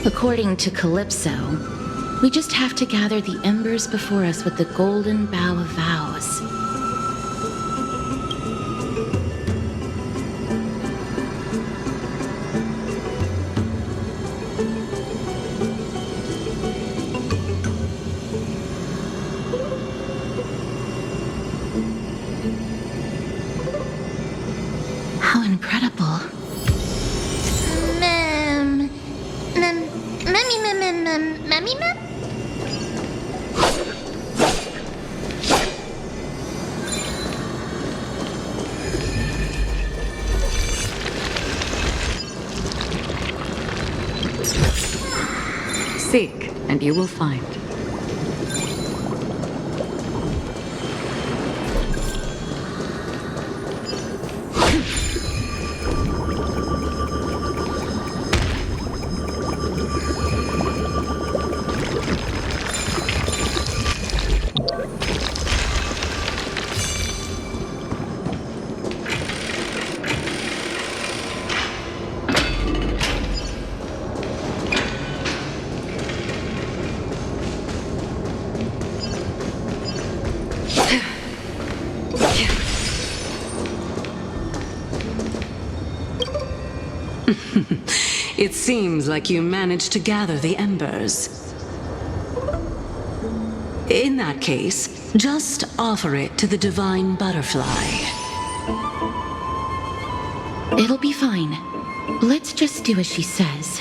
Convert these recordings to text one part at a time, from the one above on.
According to Calypso, we just have to gather the embers before us with the golden bough of vows. How incredible. Mummy? Seek, and you will find. It seems like you managed to gather the embers. In that case, just offer it to the divine butterfly. It'll be fine. Let's just do as she says.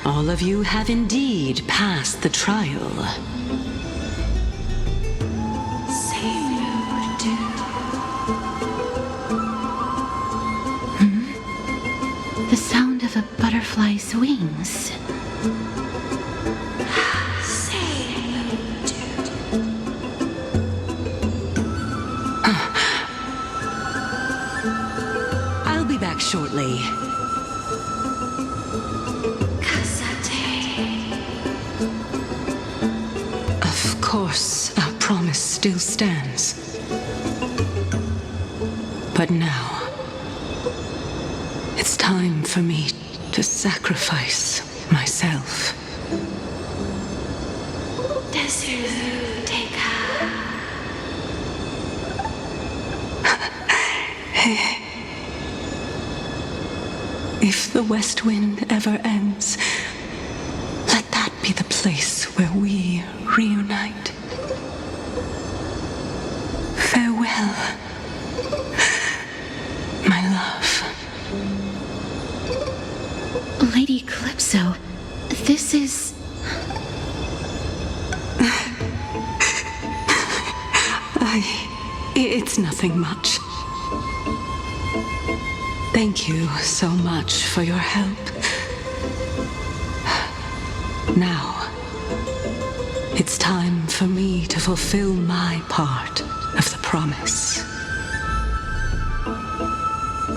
All of you have indeed passed the trial. The sound of a butterfly's wings. I'll be back shortly. Of course, our promise still stands. But now, it's time for me to sacrifice myself. If the West Wind ever ends, let that be the place where we reunite. Farewell, my love. Lady Calypso, this is... It's nothing much. Thank you so much for your help. Now, it's time for me to fulfill my part of the promise.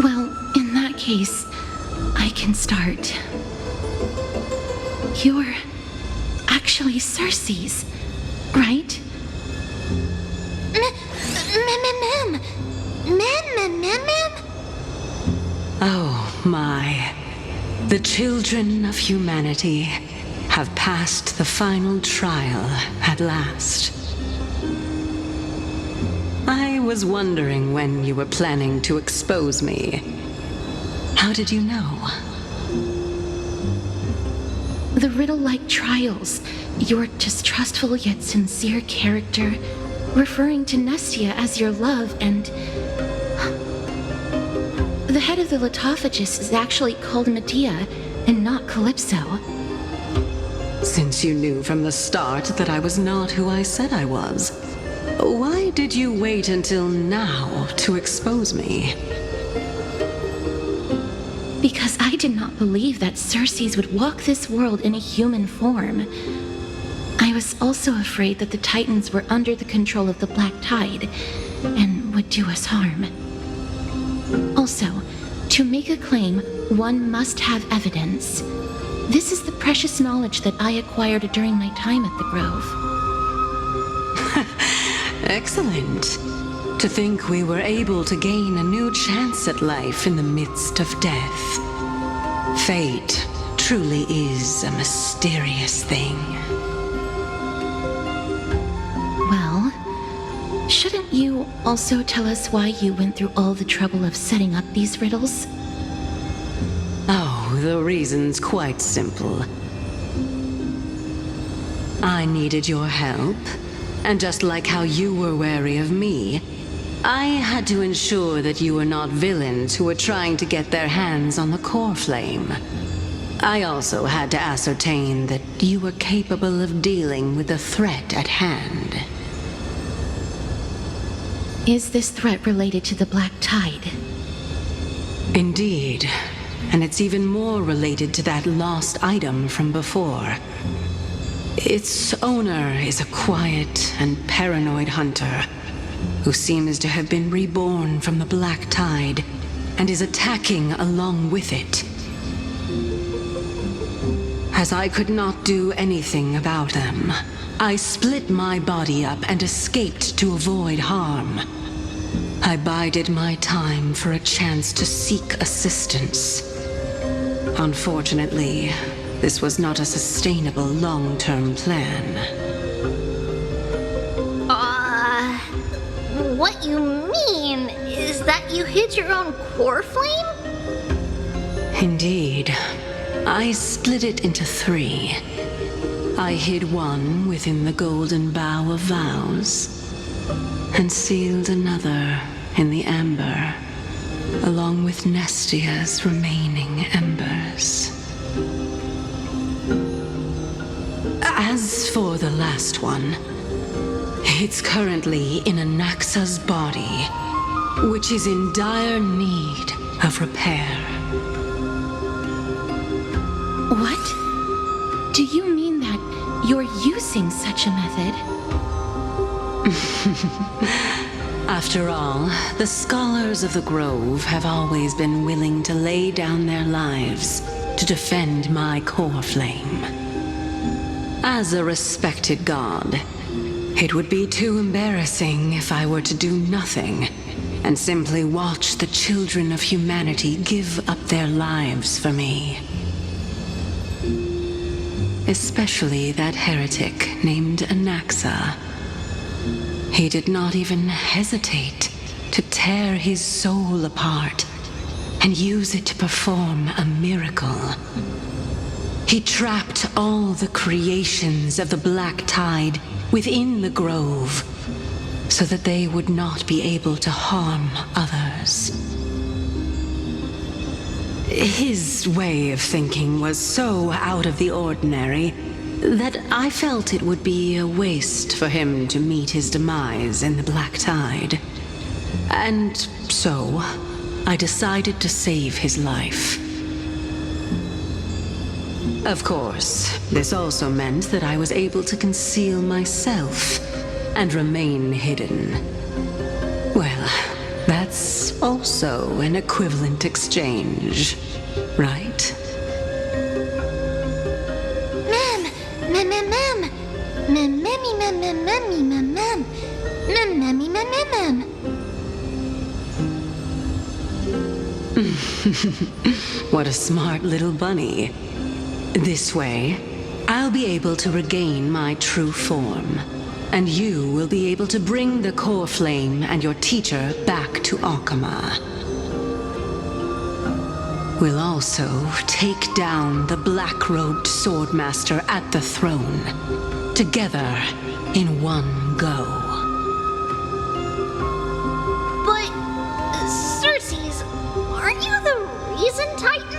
Well, in that case, I can start. You're actually Circe's, right? Oh my. The children of humanity have passed the final trial at last. I was wondering when you were planning to expose me. How did you know? The riddle-like trials, your distrustful yet sincere character, referring to Nestia as your love, and... The head of the Litophagus is actually called Medea, and not Calypso. Since you knew from the start that I was not who I said I was, why did you wait until now to expose me? Because I did not believe that Circe's would walk this world in a human form. I was also afraid that the Titans were under the control of the Black Tide, and would do us harm. Also, To make a claim, one must have evidence. This is the precious knowledge that I acquired during my time at the Grove. Excellent. To think we were able to gain a new chance at life in the midst of death. Fate truly is a mysterious thing. Well, shouldn't you also tell us why you went through all the trouble of setting up these riddles? Oh, the reason's quite simple. I needed your help, and just like how you were wary of me, I had to ensure that you were not villains who were trying to get their hands on the core flame. I also had to ascertain that you were capable of dealing with the threat at hand. Is this threat related to the Black Tide? Indeed. And it's even more related to that lost item from before. Its owner is a quiet and paranoid hunter who seems to have been reborn from the Black Tide and is attacking along with it. As I could not do anything about them, I split my body up and escaped to avoid harm. I bided my time for a chance to seek assistance. Unfortunately, this was not a sustainable long-term plan. What you mean is that you hid your own core flame? Indeed. I split it into 3. I hid one within the golden bough of vows, and sealed another in the amber, along with Nestia's remaining embers. As for the last one, it's currently in Anaxa's body, which is in dire need of repair. What? Do you mean that you're using such a method? After all, the scholars of the Grove have always been willing to lay down their lives to defend my core flame. As a respected god, it would be too embarrassing if I were to do nothing and simply watch the children of humanity give up their lives for me. Especially that heretic named Anaxa. He did not even hesitate to tear his soul apart and use it to perform a miracle. He trapped all the creations of the Black Tide within the Grove so that they would not be able to harm others. His way of thinking was so out of the ordinary that I felt it would be a waste for him to meet his demise in the Black Tide. And so, I decided to save his life. Of course, this also meant that I was able to conceal myself and remain hidden. Well, that's also an equivalent exchange, right? What a smart little bunny. This way, I'll be able to regain my true form, and you will be able to bring the core flame and your teacher back to Akama. We'll also take down the black-robed swordmaster at the throne, together in one go. But, Cersei's, aren't you the reason Titan?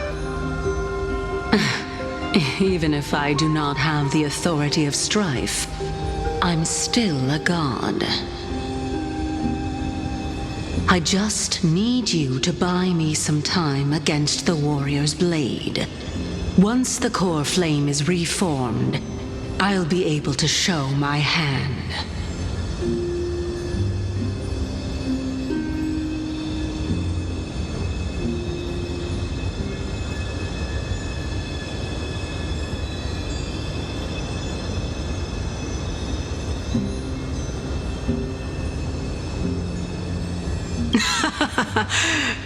Even if I do not have the authority of strife, I'm still a god. I just need you to buy me some time against the warrior's blade. Once the core flame is reformed, I'll be able to show my hand.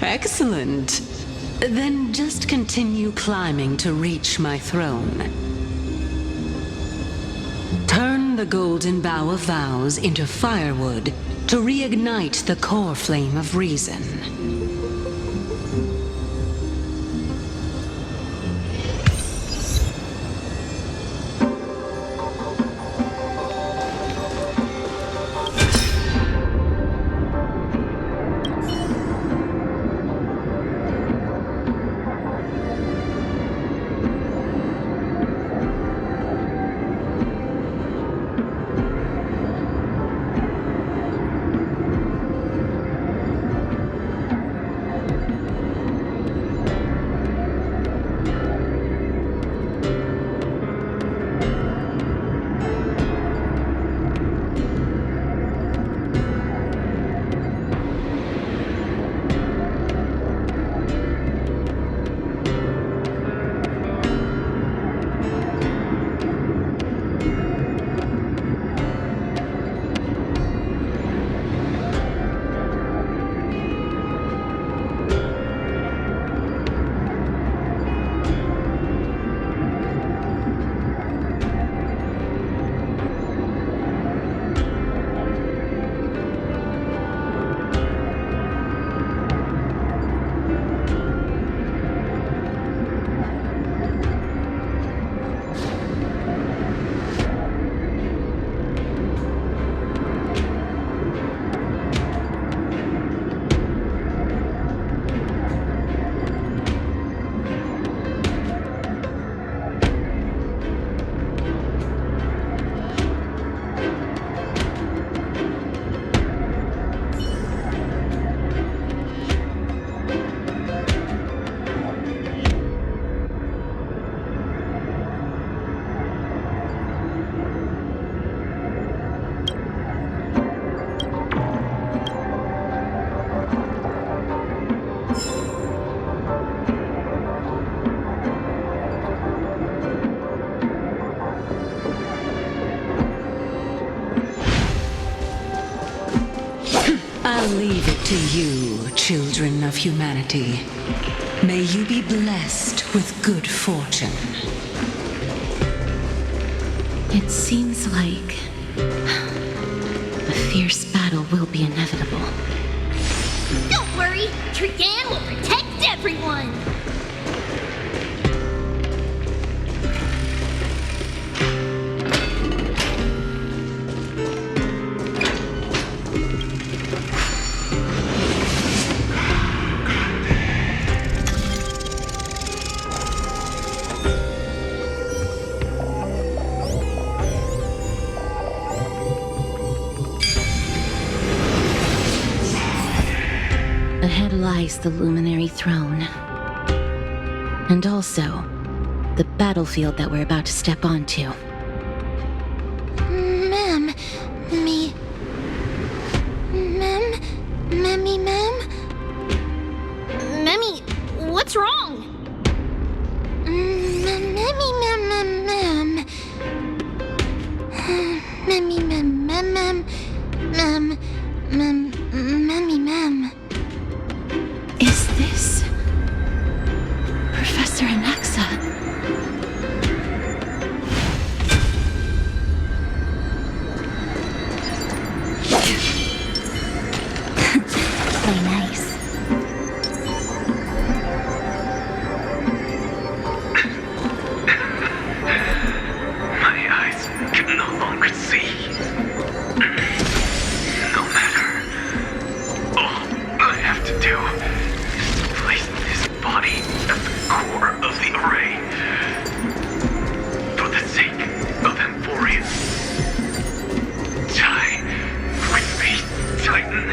Excellent. Then just continue climbing to reach my throne. Turn the golden bough of vows into firewood to reignite the core flame of reason. I'll leave it to you, children of humanity. May you be blessed with good fortune. It seems like a fierce battle will be inevitable. Don't worry, Trigan will protect everyone. Ahead lies the Luminary Throne. And also, the battlefield that we're about to step onto. Ma'am, Memmy, what's wrong? Ma'am. Is this Professor Anaxa? Play nice. My eyes can no longer see. No matter. All I have to do is place this body at the core of the array. For the sake of Amphoreus. Die with me, Titan.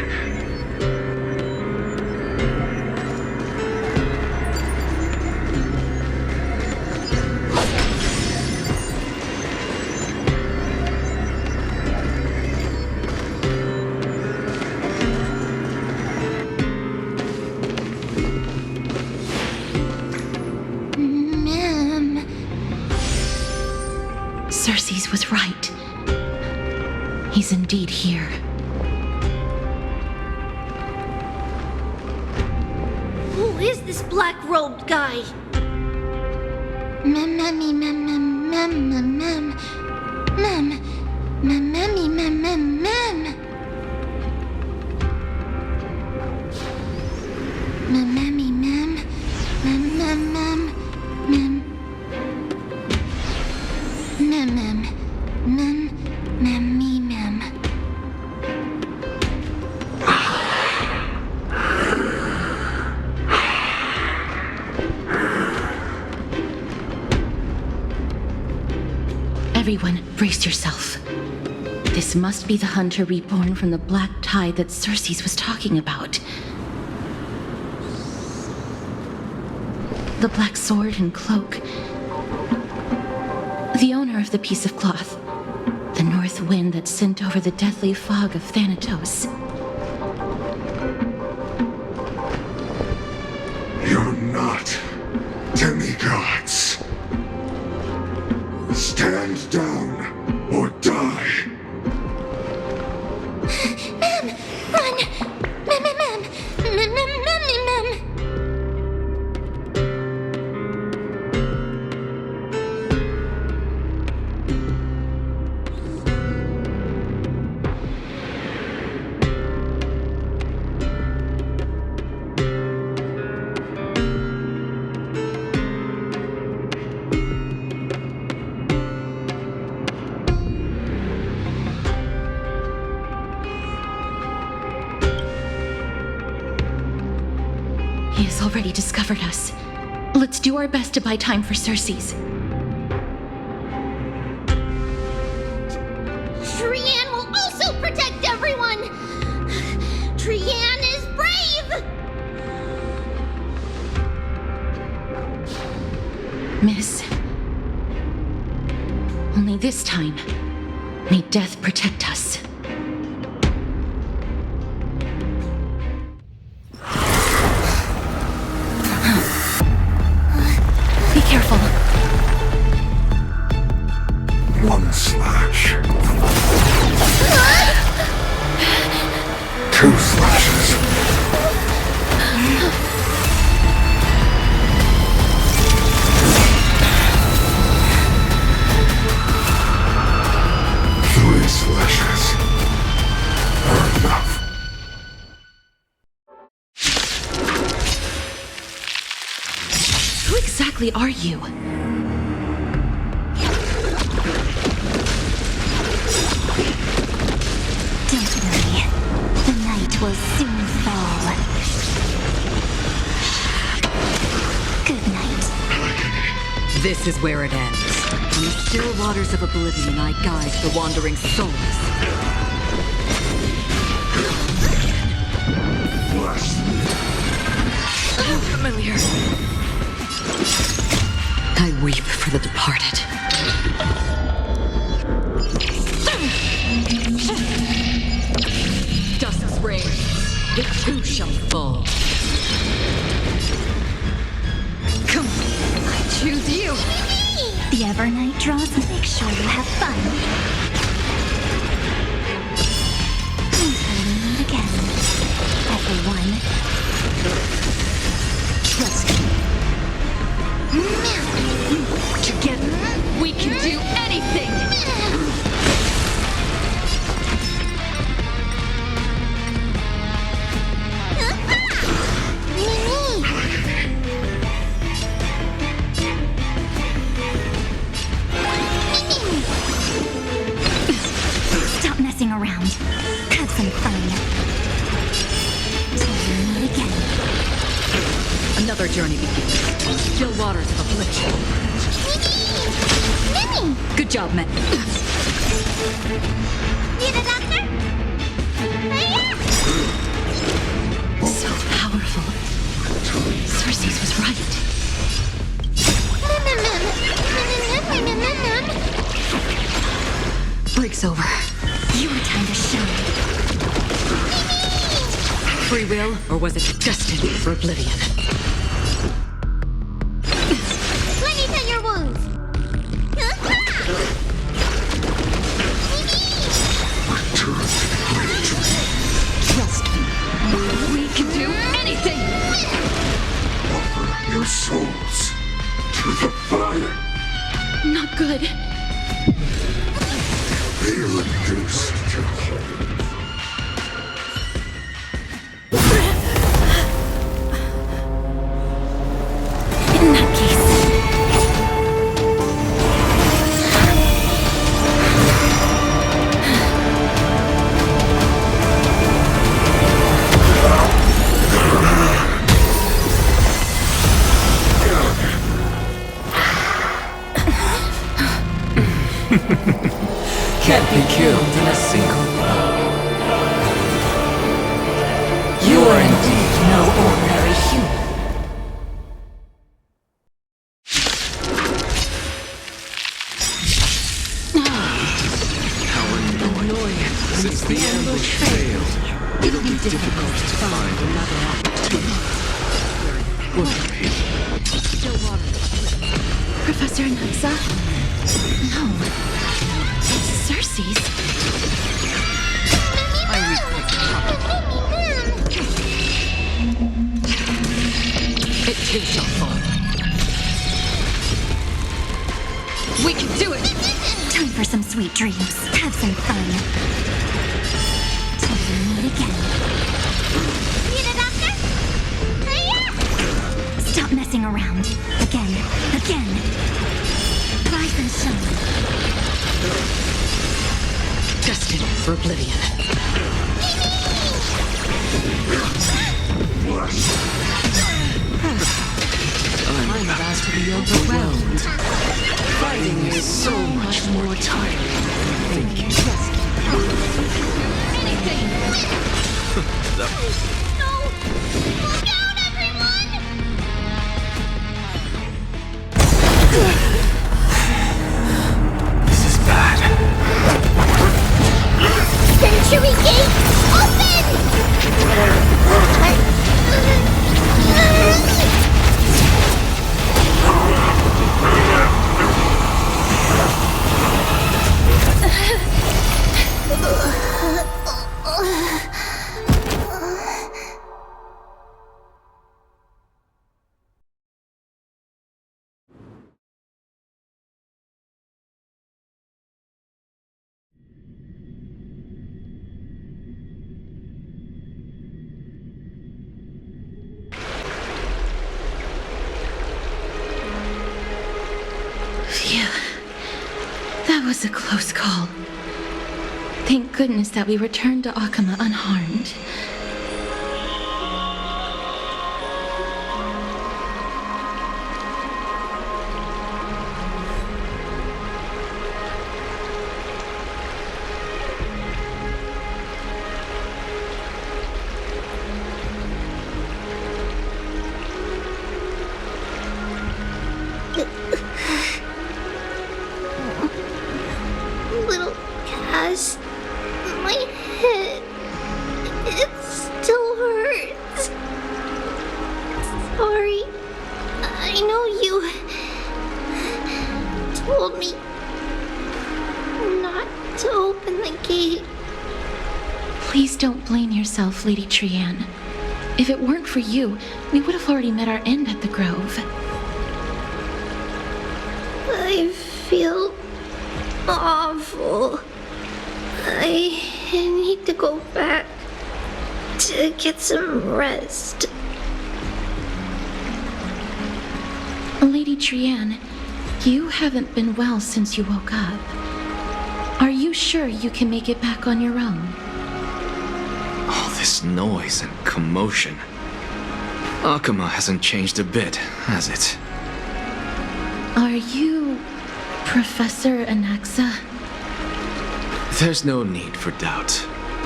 Ma'am. Cersei's was right. He's indeed here. is this black-robed guy? Mem, mem, mem, mem, mem, mem, mem, mem, mem, mem, mem, mem, mem. Mem, mem, mem, mem, mem, mem, mem. Mem, mem, mem, mem, me, mem. Everyone, brace yourself. This must be the hunter reborn from the black tide that Circe was talking about. The black sword and cloak. The owner of the piece of cloth. The north wind that sent over the deathly fog of Thanatos. You're not demigods. Stand down or die. Mem! Run! Mem, mem, mem! Mem, mem, mem, mem! He has already discovered us. Let's do our best to buy time for Circe's. Trian will also protect everyone! Trian is brave! Miss. Only this time, may death protect us. Be careful. One slash. Two slashes. Three slashes are enough. Who exactly are you? Don't worry. The night will soon fall. Good night. This is where it ends. In the still waters of oblivion, I guide the wandering souls. So familiar. I weep for the departed. Dusk's reign, the two shall fall. Come, I choose you. The Evernight draws, make sure you have fun. Until we meet again, everyone. Trust me. Together, we can do anything! Stop messing around. Have some fun. Till we meet again. Another journey begins. Still waters of affliction. Good job, men. Need a doctor? So powerful. Circe was right. Break's over. Your time to shine. Free will, or was it destined for oblivion? Let me tend your wounds. Trust me. We can do anything! good. Be reduced to hope. In that case... Can't be killed in a single blow. You are indeed no ordinary human. How annoying. Since the ambush failed, it'll be difficult to find another opportunity. What a pity. Professor Naxa? No. It's Cersei's. It takes so far. We can do it! Time for some sweet dreams. Have some fun. Till we meet again. Need a doctor? Yeah. Stop messing around. Again. Rise and shine. Destined for oblivion. I'm about to be overwhelmed. Fighting is so much more tiring than thinking. Anything. No! Look out, everyone! This is bad. Century Gate, open! Phew. That was a close call. Thank goodness that we returned to Akama unharmed. Little Cass, my head, it still hurts. Sorry, I know you told me not to open the gate. Please don't blame yourself, Lady Trianne. If it weren't for you, we would have already met our end at the Grove. I feel awful. I need to go back to get some rest. Lady Trianne, you haven't been well since you woke up. Are you sure you can make it back on your own? All this noise and commotion. Akama hasn't changed a bit, has it? Are you Professor Anaxa? There's no need for doubt.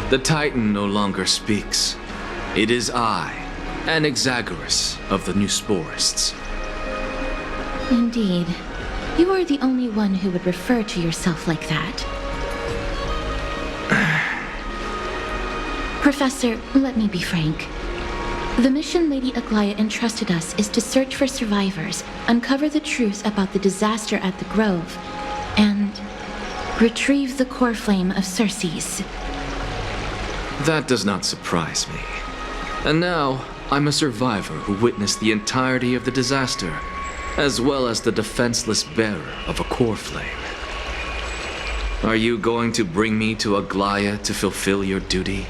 The Titan no longer speaks. It is I, Anaxagoras of the New Sporists. Indeed. You are the only one who would refer to yourself like that. Professor, let me be frank. The mission Lady Aglaya entrusted us is to search for survivors, uncover the truth about the disaster at the Grove, and retrieve the core flame of Cersei's. That does not surprise me. And now, I'm a survivor who witnessed the entirety of the disaster. as well as the defenseless bearer of a core flame. Are you going to bring me to Aglaia to fulfill your duty?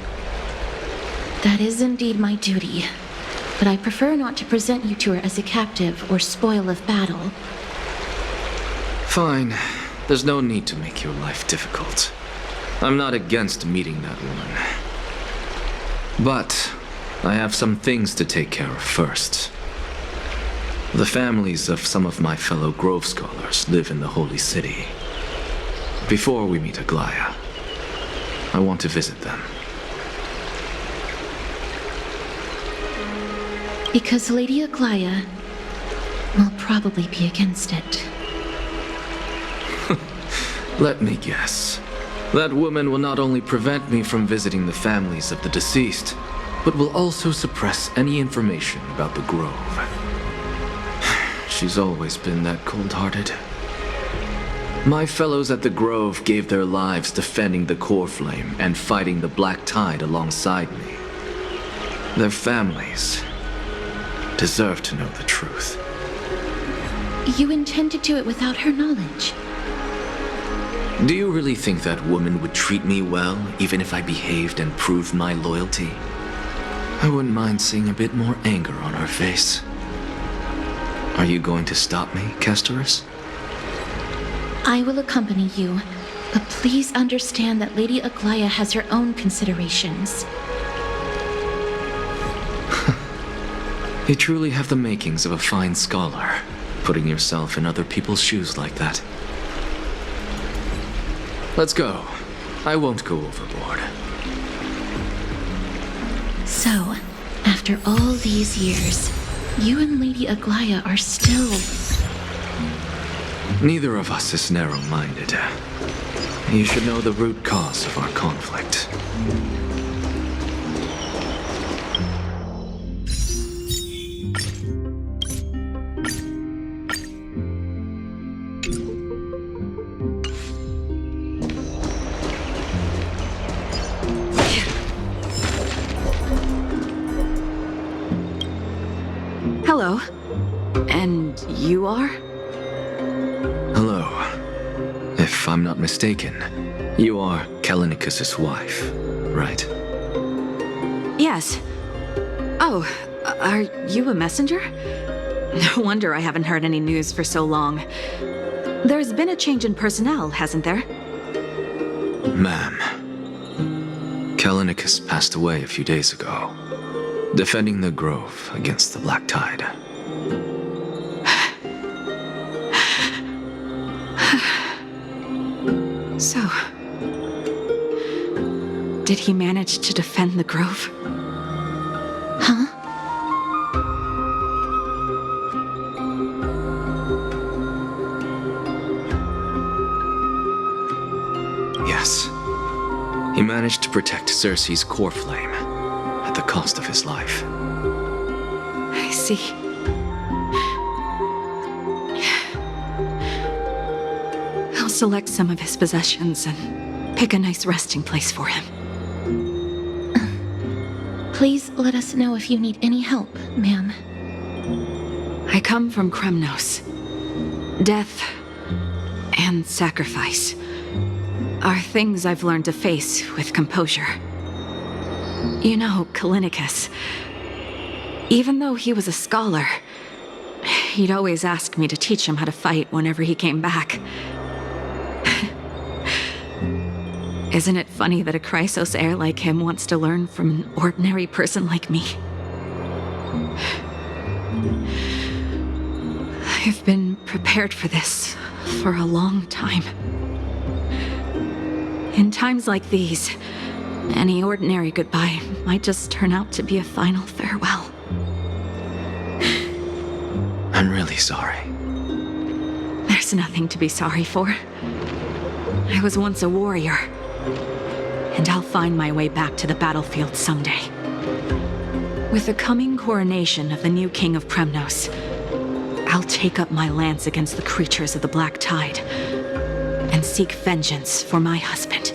That is indeed my duty, but I prefer not to present you to her as a captive or spoil of battle. Fine. There's no need to make your life difficult. I'm not against meeting that woman. But I have some things to take care of first. The families of some of my fellow Grove Scholars live in the Holy City. Before we meet Aglaia, I want to visit them. Because Lady Aglaia will probably be against it. Let me guess. That woman will not only prevent me from visiting the families of the deceased, but will also suppress any information about the Grove. She's always been that cold-hearted. My fellows at the Grove gave their lives defending the core flame and fighting the Black Tide alongside me. Their families deserve to know the truth. You intend to do it without her knowledge? Do you really think that woman would treat me well, even if I behaved and proved my loyalty? I wouldn't mind seeing a bit more anger on her face. Are you going to stop me, Kesterus? I will accompany you, but please understand that Lady Aglaia has her own considerations. You truly have the makings of a fine scholar, putting yourself in other people's shoes like that. Let's go. I won't go overboard. So, after all these years, you and Lady Aglaia are still... Neither of us is narrow-minded. You should know the root cause of our conflict. Hello. And you are? Hello. If I'm not mistaken, you are Callinicus's wife, right? Yes. Oh, are you a messenger? No wonder I haven't heard any news for so long. There's been a change in personnel, hasn't there? Ma'am, Callinicus passed away a few days ago, defending the Grove against the Black Tide. So, did he manage to defend the Grove? Huh? Yes. He managed to protect Cersei's core flame at the cost of his life. I see. I'll select some of his possessions and pick a nice resting place for him. Please let us know if you need any help, ma'am. I come from Kremnos. Death and sacrifice are things I've learned to face with composure. You know, Callinicus, even though he was a scholar, he'd always ask me to teach him how to fight whenever he came back. Isn't it funny that a Chrysos heir like him wants to learn from an ordinary person like me? I've been prepared for this for a long time. In times like these, any ordinary goodbye might just turn out to be a final farewell. I'm really sorry. There's nothing to be sorry for. I was once a warrior, and I'll find my way back to the battlefield someday. With the coming coronation of the new king of Kremnos, I'll take up my lance against the creatures of the Black Tide and seek vengeance for my husband.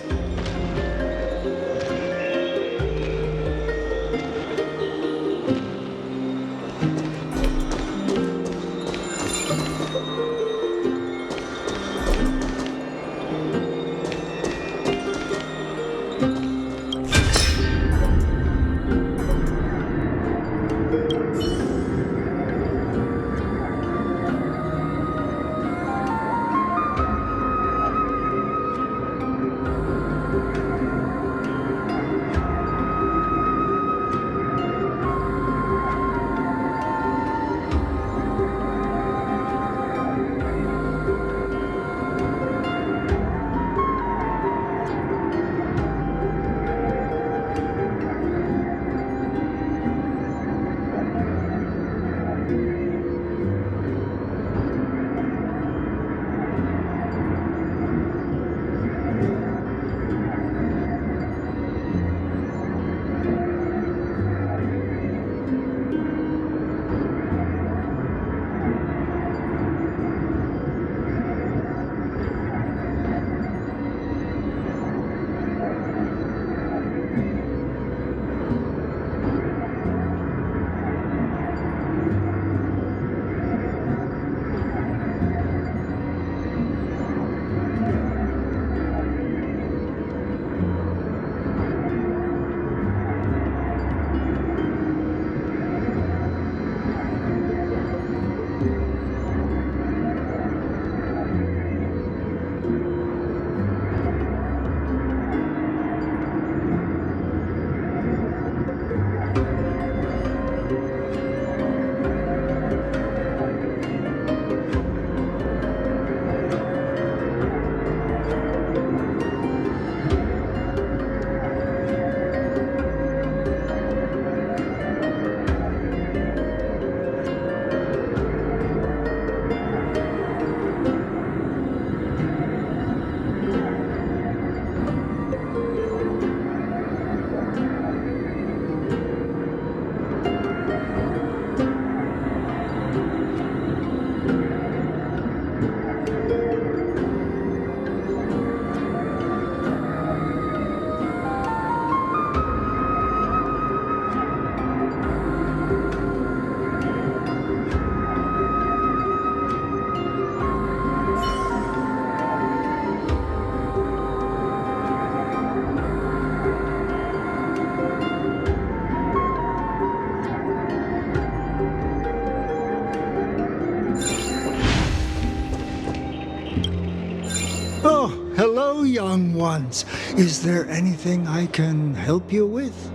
chance. Is there anything I can help you with?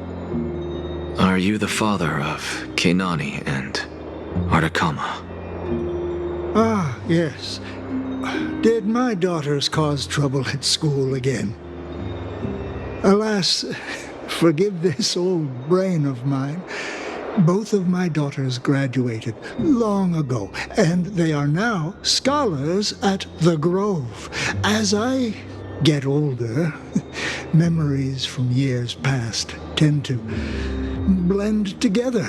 Are you the father of Keinani and Artakama? Ah, yes. Did my daughters cause trouble at school again? Alas, forgive this old brain of mine. Both of my daughters graduated long ago, and they are now scholars at the Grove. As I get older, memories from years past tend to blend together.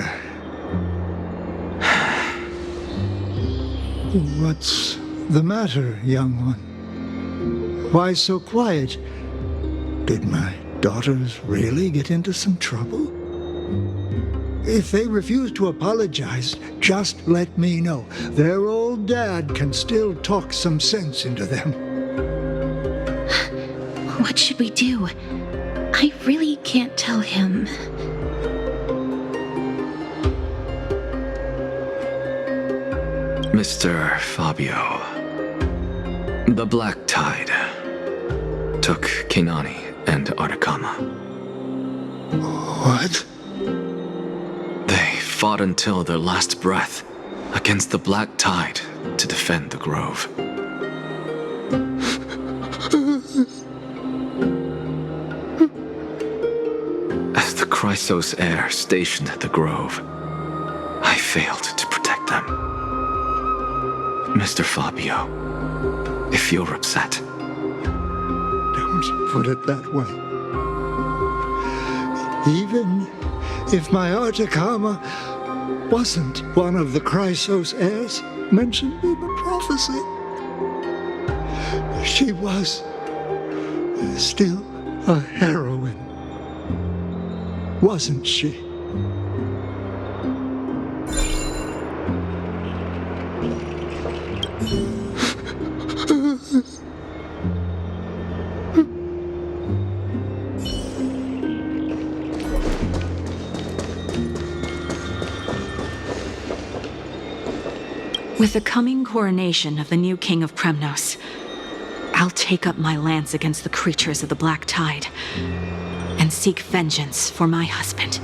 What's the matter, young one? Why so quiet? Did my daughters really get into some trouble? If they refuse to apologize, just let me know. Their old dad can still talk some sense into them. What should we do? I really can't tell him. Mr. Fabio, the Black Tide took Keinani and Artakama. What? They fought until their last breath against the Black Tide to defend the Grove. As the Chrysos heir stationed at the Grove, I failed to protect them. Mr. Fabio, if you're upset. Don't put it that way. Even if my Artakama wasn't one of the Chrysos heirs mentioned in the prophecy, she was still a heroine, wasn't she? With the coming coronation of the new king of Kremnos, I'll take up my lance against the creatures of the Black Tide and seek vengeance for my husband.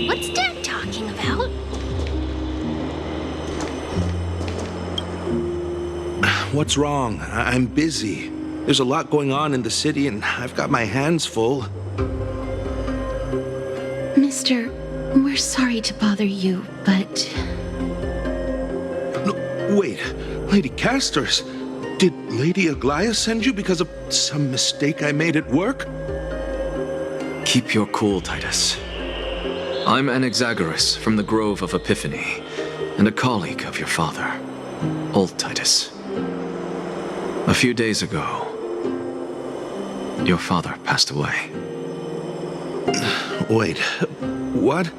What's Dad talking about? What's wrong? I'm busy. There's a lot going on in the city, and I've got my hands full. Mister, we're sorry to bother you, but... No, wait, Lady Castors, did Lady Aglaia send you because of some mistake I made at work? Keep your cool, Titus. I'm Anaxagoras from the Grove of Epiphany, and a colleague of your father, old Titus. A few days ago, your father passed away. Wait, what?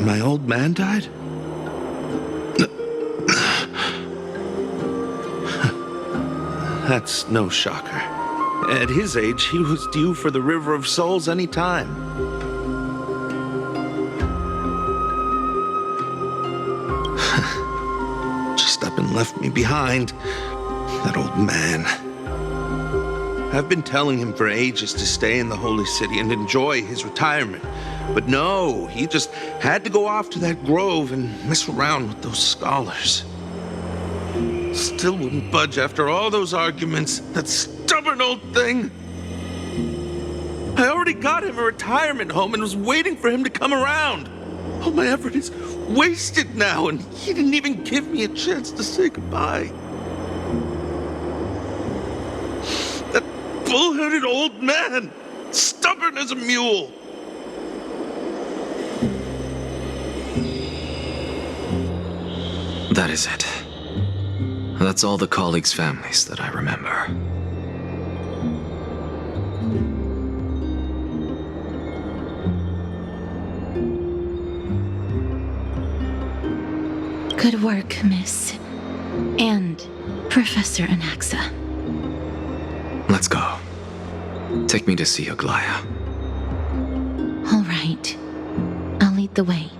My old man died? That's no shocker. At his age, he was due for the River of Souls any time. Just up and left me behind. That old man. I've been telling him for ages to stay in the Holy City and enjoy his retirement. But no, he just had to go off to that grove and mess around with those scholars. Still wouldn't budge after all those arguments. That stubborn old thing. I already got him a retirement home and was waiting for him to come around. All my effort is wasted now, and he didn't even give me a chance to say goodbye. That bull-headed old man, stubborn as a mule. That is it. That's all the colleagues' families that I remember. Good work, Miss. And Professor Anaxa. Let's go. Take me to see Aglaya. All right. I'll lead the way.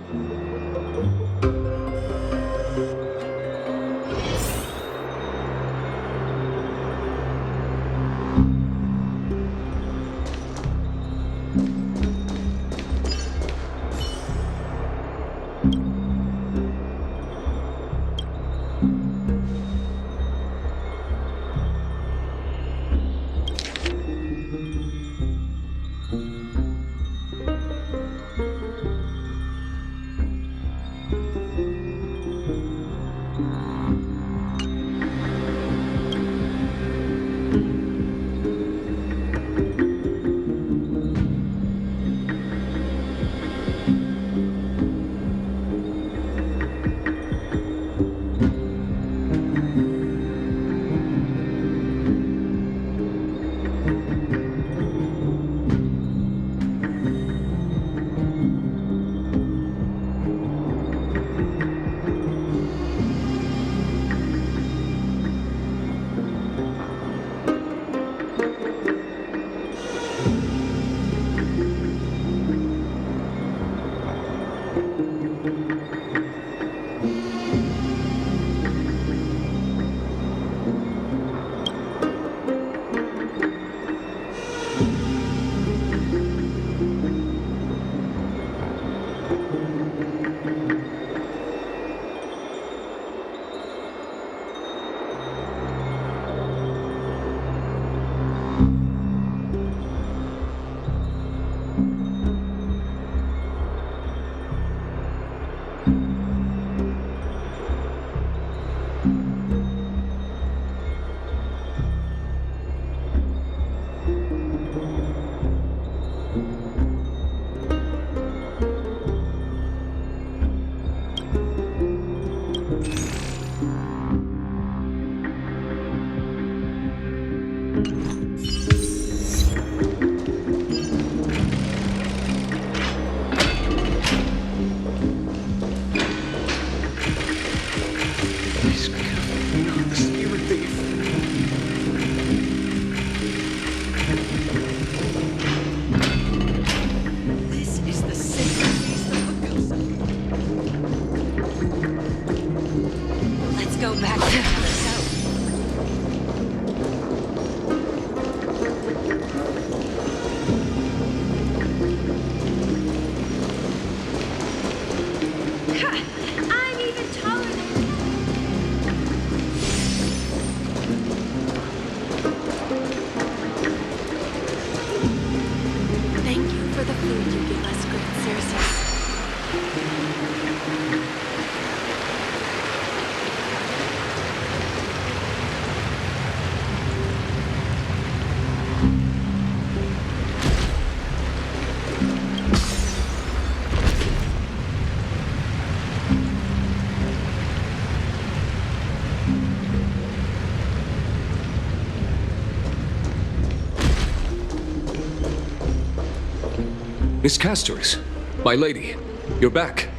Miss Castoris, my lady, you're back.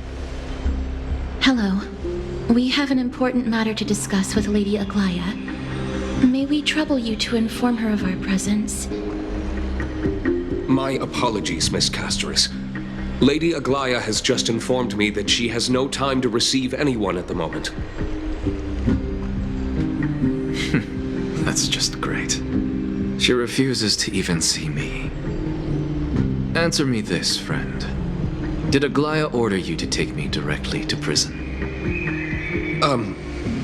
Hello. We have an important matter to discuss with Lady Aglaya. May we trouble you to inform her of our presence? My apologies, Miss Castoris. Lady Aglaya has just informed me that she has no time to receive anyone at the moment. That's just great. She refuses to even see me. Answer me this, friend. Did Aglaya order you to take me directly to prison?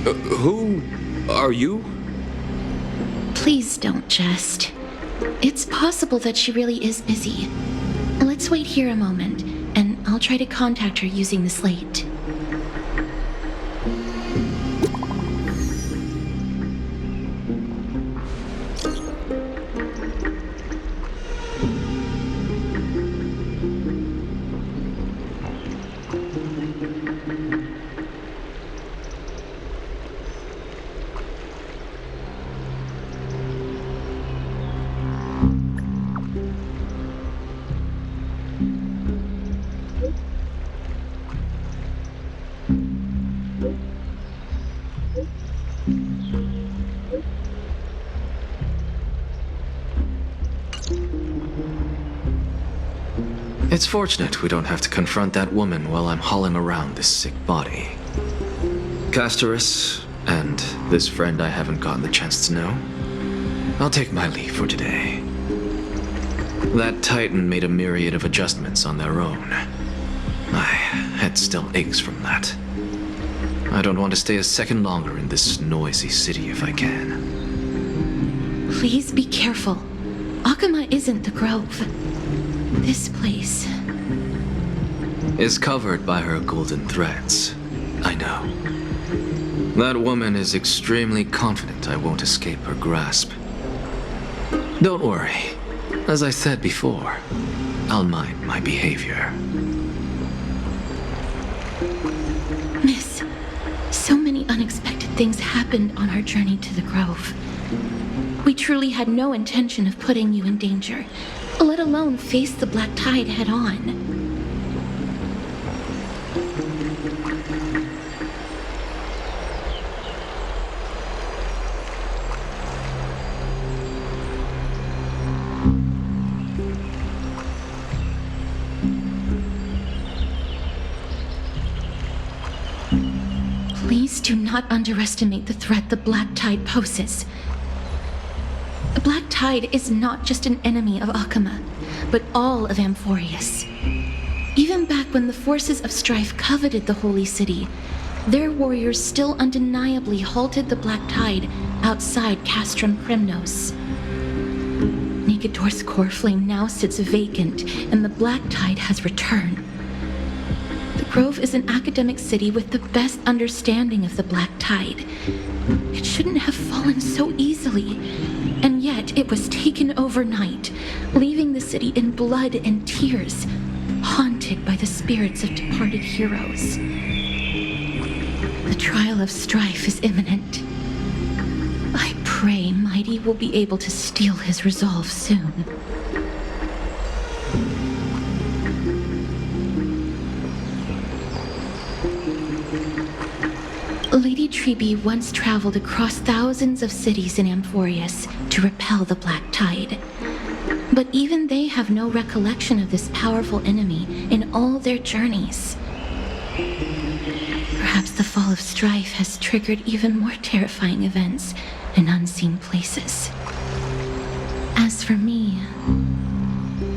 Who are you? Please don't jest. It's possible that she really is busy. Let's wait here a moment, and I'll try to contact her using the slate. It's fortunate we don't have to confront that woman while I'm hauling around this sick body. Castorus, and this friend I haven't gotten the chance to know, I'll take my leave for today. That Titan made a myriad of adjustments on their own. My head still aches from that. I don't want to stay a second longer in this noisy city if I can. Please be careful. Akama isn't the Grove. This place is covered by her golden threads. I know. That woman is extremely confident I won't escape her grasp. Don't worry. As I said before, I'll mind my behavior. Miss, so many unexpected things happened on our journey to the Grove. We truly had no intention of putting you in danger, let alone face the Black Tide head on. Please do not underestimate the threat the Black Tide poses. The Black Tide is not just an enemy of Akama, but all of Amphoreus. Even back when the forces of strife coveted the Holy City, their warriors still undeniably halted the Black Tide outside Castrum Kremnos. Nigador's core flame now sits vacant, and the Black Tide has returned. The Grove is an academic city with the best understanding of the Black Tide. It shouldn't have fallen so easily, and yet it was taken overnight, leaving the city in blood and tears, haunted by the spirits of departed heroes. The trial of strife is imminent. I pray Mighty will be able to steel his resolve soon. Lady Trebe once traveled across thousands of cities in Amphoreus to repel the Black Tide. But even they have no recollection of this powerful enemy in all their journeys. Perhaps the fall of strife has triggered even more terrifying events in unseen places. As for me,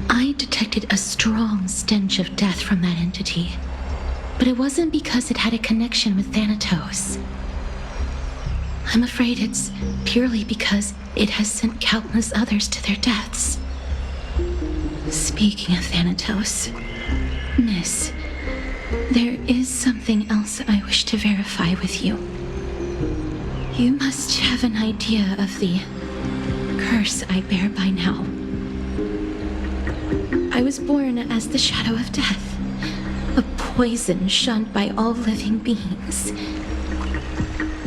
I detected a strong stench of death from that entity. But it wasn't because it had a connection with Thanatos. I'm afraid it's purely because it has sent countless others to their deaths. Speaking of Thanatos, Miss, there is something else I wish to verify with you. You must have an idea of the curse I bear by now. I was born as the shadow of death. A poison shunned by all living beings.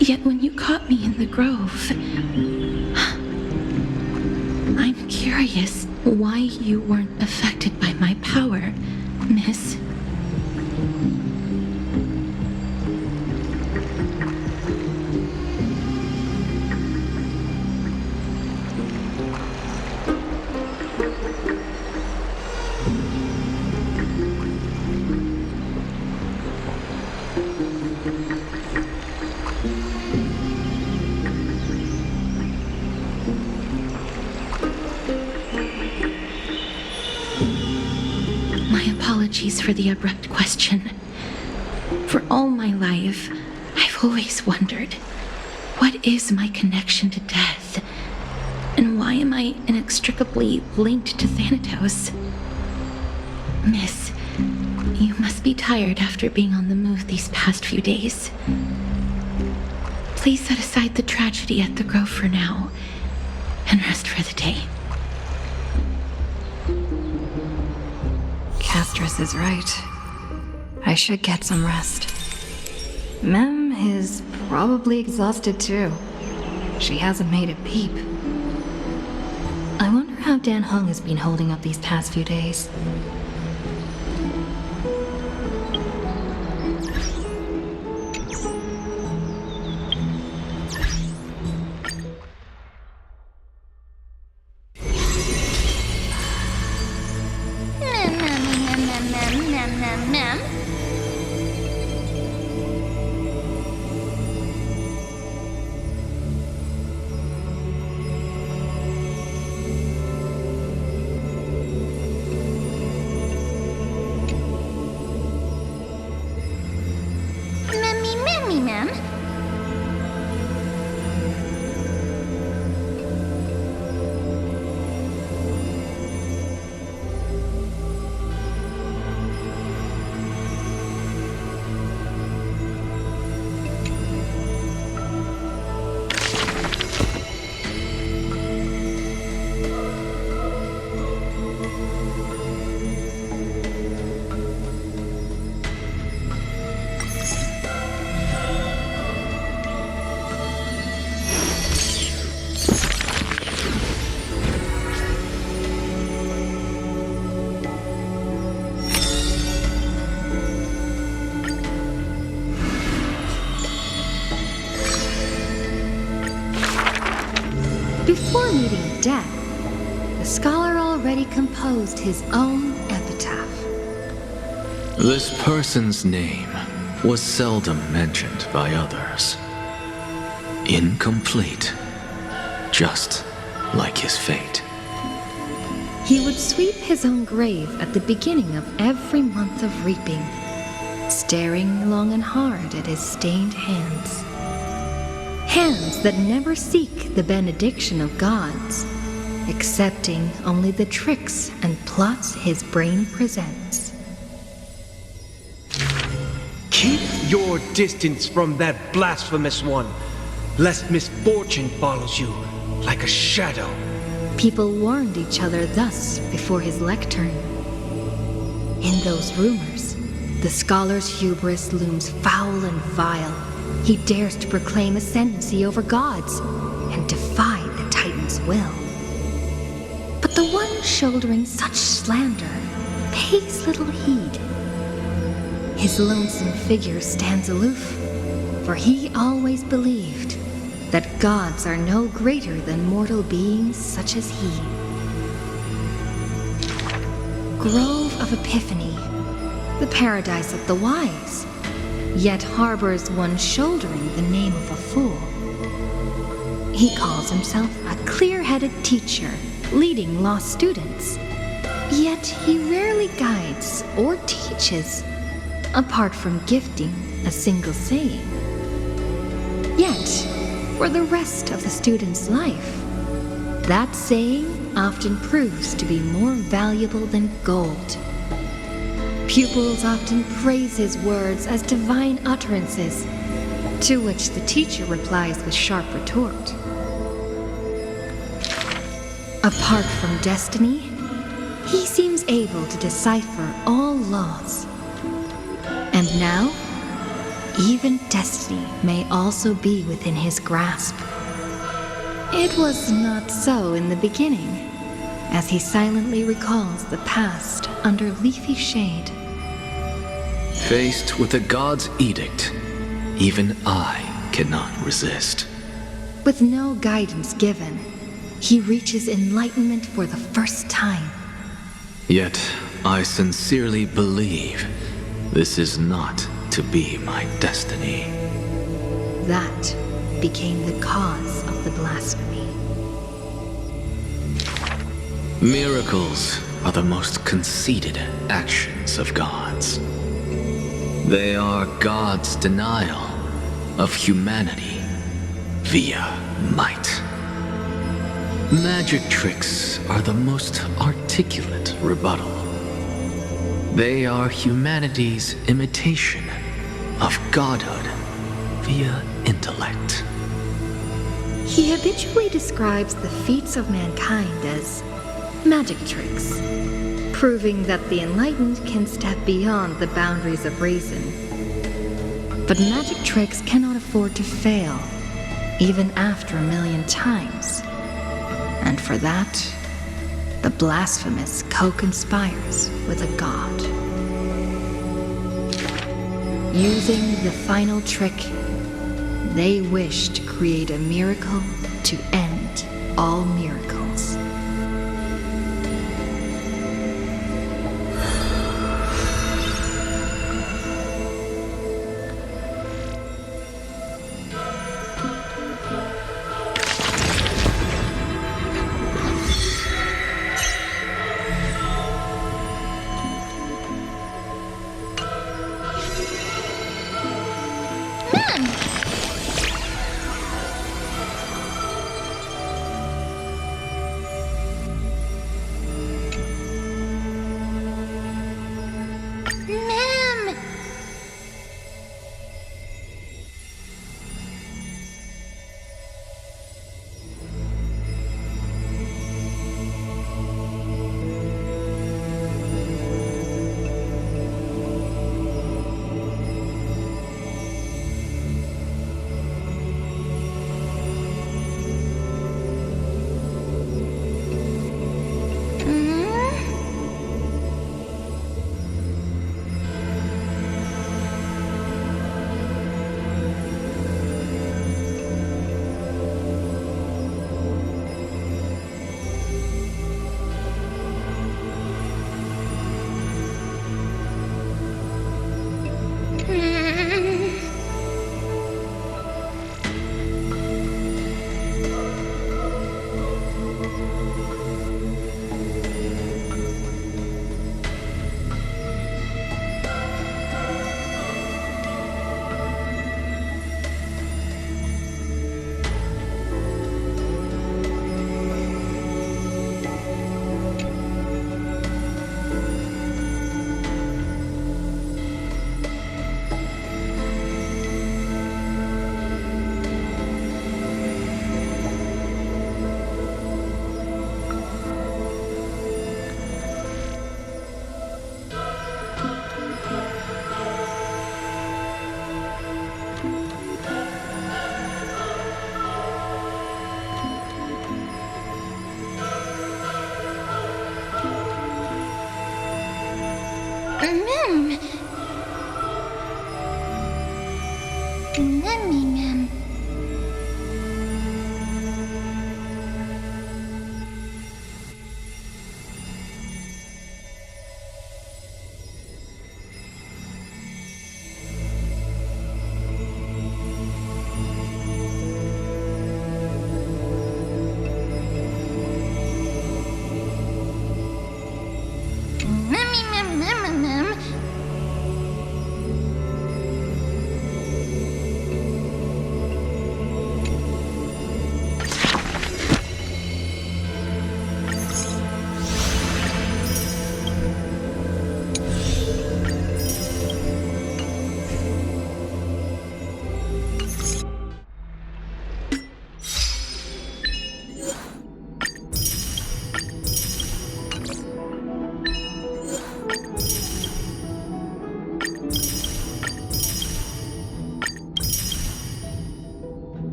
Yet when you caught me in the Grove, I'm curious why you weren't affected by my power, Miss. Apologies for the abrupt question. For all my life, I've always wondered, what is my connection to death? And why am I inextricably linked to Thanatos? Miss, you must be tired after being on the move these past few days. Please set aside the tragedy at the Grove for now, and rest for the day. Castorus is right. I should get some rest. Mem is probably exhausted too. She hasn't made a peep. I wonder how Dan Hung has been holding up these past few days. before meeting death, the scholar already composed his own epitaph. This person's name was seldom mentioned by others. Incomplete, just like his fate. He would sweep his own grave at the beginning of every month of reaping, staring long and hard at his stained hands. Hands that never seek the benediction of gods, accepting only the tricks and plots his brain presents. Keep your distance from that blasphemous one, lest misfortune follows you like a shadow. People warned each other thus before his lectern. In those rumors, the scholar's hubris looms foul and vile. He dares to proclaim ascendancy over gods and defy the Titan's will. But the one shouldering such slander pays little heed. His lonesome figure stands aloof, for he always believed that gods are no greater than mortal beings such as he. Grove of Epiphany, the paradise of the wise, yet harbors one shouldering the name of a fool. He calls himself a clear-headed teacher, leading lost students, yet he rarely guides or teaches, apart from gifting a single saying. Yet, for the rest of the student's life, that saying often proves to be more valuable than gold. Pupils often praise his words as divine utterances, to which the teacher replies with sharp retort. Apart from destiny, he seems able to decipher all laws. And now, even destiny may also be within his grasp. It was not so in the beginning, as he silently recalls the past under leafy shade. Faced with a god's edict, even I cannot resist. With no guidance given, he reaches enlightenment for the first time. Yet, I sincerely believe this is not to be my destiny. That became the cause of the blasphemy. Miracles are the most conceited actions of gods. They are God's denial of humanity via might. Magic tricks are the most articulate rebuttal. They are humanity's imitation of godhood via intellect. He habitually describes the feats of mankind as magic tricks, proving that the enlightened can step beyond the boundaries of reason. But magic tricks cannot afford to fail, even after 1,000,000 times. And for that, the blasphemous co-conspires with a god. Using the final trick, they wish to create a miracle to end all miracles.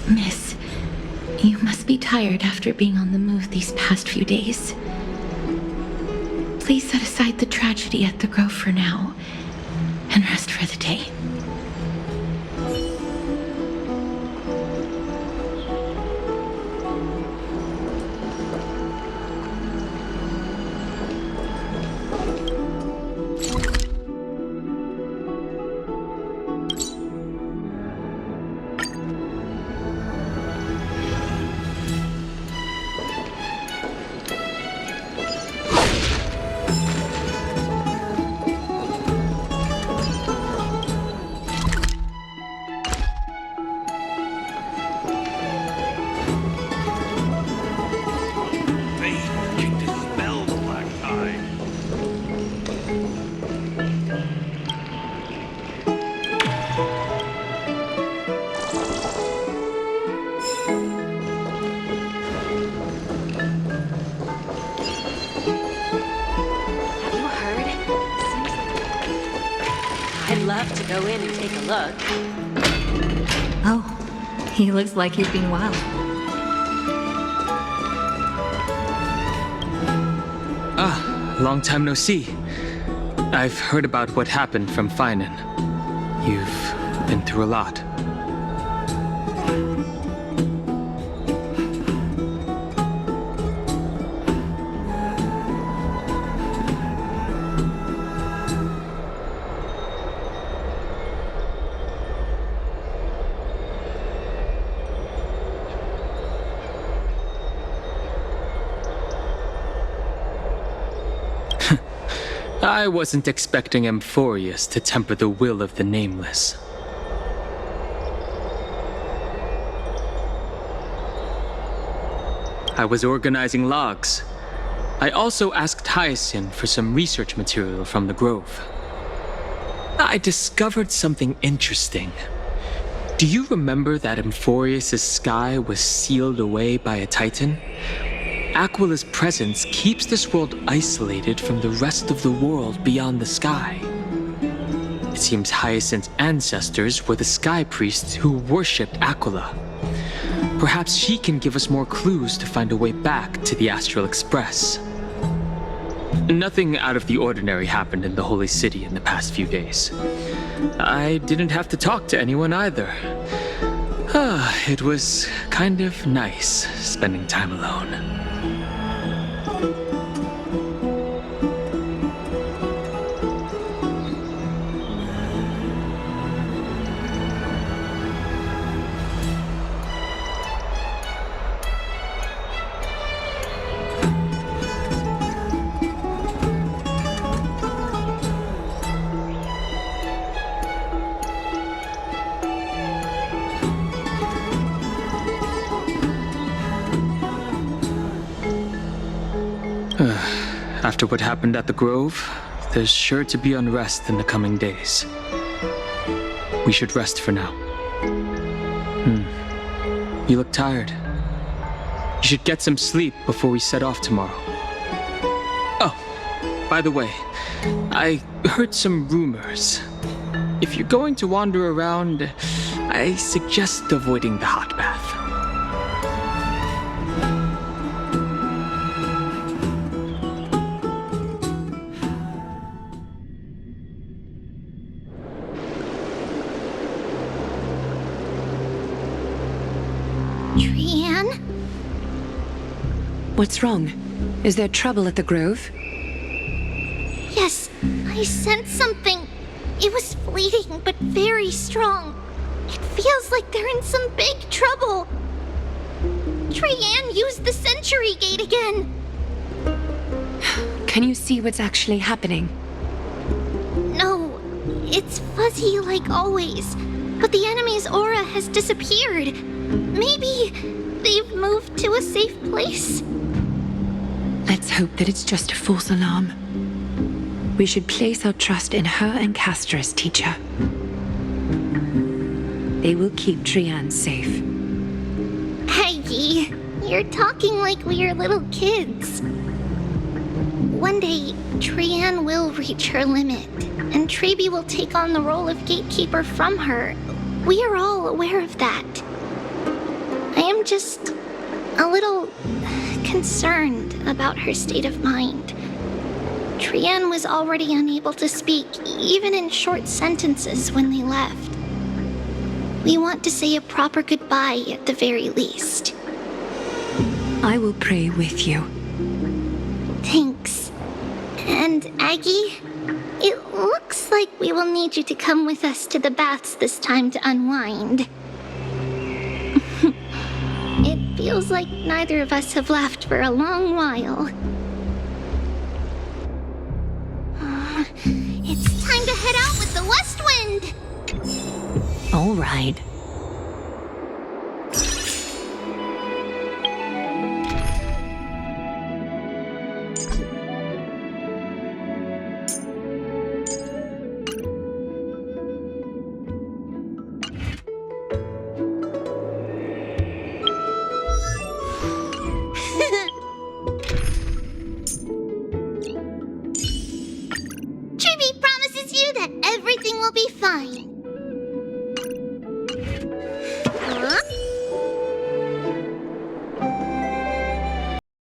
Miss, you must be tired after being on the move these past few days. Please set aside the tragedy at the Grove for now, and rest for the day. To go in and take a look. Oh, he looks like he's been wild. Ah, long time no see. I've heard about what happened from Finan. You've been through a lot. I wasn't expecting Amphoreus to temper the will of the Nameless. I was organizing logs. I also asked Hyacinth for some research material from the Grove. I discovered something interesting. Do you remember that Amphoreus' sky was sealed away by a Titan? Aquila's presence keeps this world isolated from the rest of the world beyond the sky. It seems Hyacinth's ancestors were the sky priests who worshipped Aquila. Perhaps she can give us more clues to find a way back to the Astral Express. Nothing out of the ordinary happened in the Holy City in the past few days. I didn't have to talk to anyone either. It was kind of nice spending time alone. After what happened at the Grove, there's sure to be unrest in the coming days. We should rest for now. You look tired. You should get some sleep before we set off tomorrow. Oh, by the way, I heard some rumors. If you're going to wander around, I suggest avoiding the hot bath. Trianne? What's wrong? Is there trouble at the Grove? Yes, I sensed something. It was fleeting, but very strong. It feels like they're in some big trouble. Trianne used the Century Gate again. Can you see what's actually happening? No, it's fuzzy like always. But the enemy's aura has disappeared. Maybe they've moved to a safe place. Let's hope that it's just a false alarm. We should place our trust in her and Caster's teacher. They will keep Trianne safe. Peggy, you're talking like we're little kids. One day, Trianne will reach her limit, and Trebi will take on the role of gatekeeper from her. We are all aware of that. I am just a little concerned about her state of mind. Trianne was already unable to speak, even in short sentences, when they left. We want to say a proper goodbye at the very least. I will pray with you. Thanks. And Aggie, it looks like we will need you to come with us to the baths this time to unwind. It feels like neither of us have laughed for a long while. It's time to head out with the west wind! All right. Trebi promises you that everything will be fine.